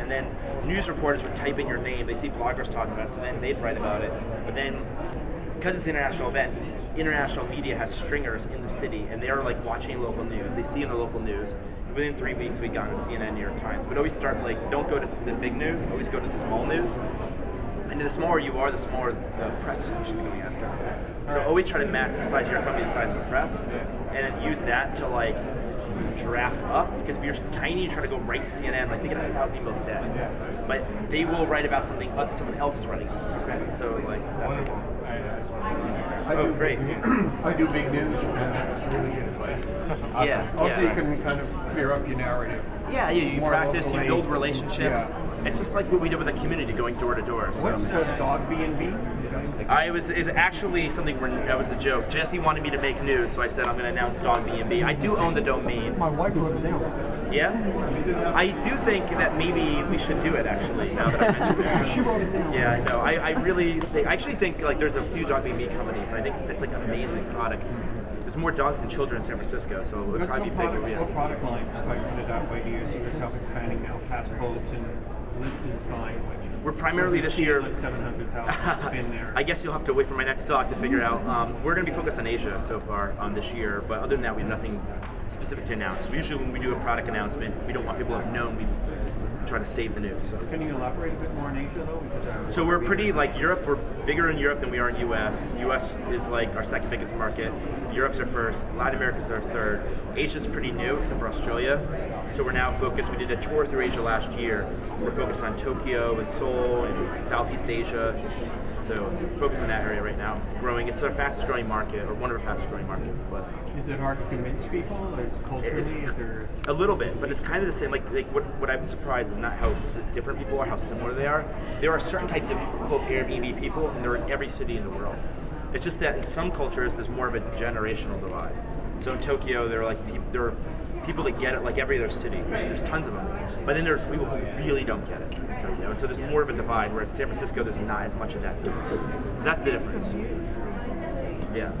and then news reporters would type in your name, they see bloggers talking about it, so then they'd write about it. But then, because it's an international event, international media has stringers in the city, and they are like watching local news. They see in the local news. Within 3 weeks, we got on CNN, New York Times. We'd always start like, don't go to the big news, always go to the small news. And the smaller you are, the smaller the press you should be going after. So always try to match the size of your company, the size of the press, and then use that to like draft up. Because if you're tiny, you try to go right to CNN. Like they get 1,000 emails a day, but they will write about something that someone else is writing. Okay, so like that's it. Oh, great. I do big news, and that's really good advice. Also, you can kind of clear up your narrative. Yeah, you practice, you build relationships. Yeah. It's just like what we did with the community, going door to door. So. What's the dog B&B? Is actually something where that was a joke. Jesse wanted me to make news, so I said I'm going to announce Dog B&B. I do own the domain. My wife wrote it down. Yeah? I do think that maybe we should do it, actually, now that I mentioned it. She wrote it down. Yeah, I know. I actually think like there's a few Dog B&B companies. I think that's like an amazing product. There's more dogs than children in San Francisco, so it would probably be bigger. What product lines, if I put it that way, do you see yourself expanding now past boats and Liechtenstein? We're primarily this year. 700,000 been there. I guess you'll have to wait for my next talk to figure out. We're going to be focused on Asia so far this year, but other than that, we have nothing specific to announce. Usually, when we do a product announcement, we don't want people to have known. We try to save the news. So. Can you elaborate a bit more on Asia, though? So we're pretty like Europe. We're bigger in Europe than we are in U.S. U.S. is like our second biggest market. Europe's our first. Latin America's our third. Asia's pretty new, except for Australia. So we're now focused. We did a tour through Asia last year. We're focused on Tokyo and Seoul and Southeast Asia. So focus on that area right now. Growing. It's our fastest growing market, or one of our fastest growing markets. But is it hard to convince people? Is there a little bit, but it's kind of the same. Like what I'm surprised is not how different people are, how similar they are. There are certain types of quote Airbnb people, and they're in every city in the world. It's just that in some cultures, there's more of a generational divide. So in Tokyo, there are people that get it like every other city. There's tons of them. But then there's people who really don't get it in Tokyo. And so there's more of a divide, whereas San Francisco, there's not as much of that. So that's the difference. Yeah.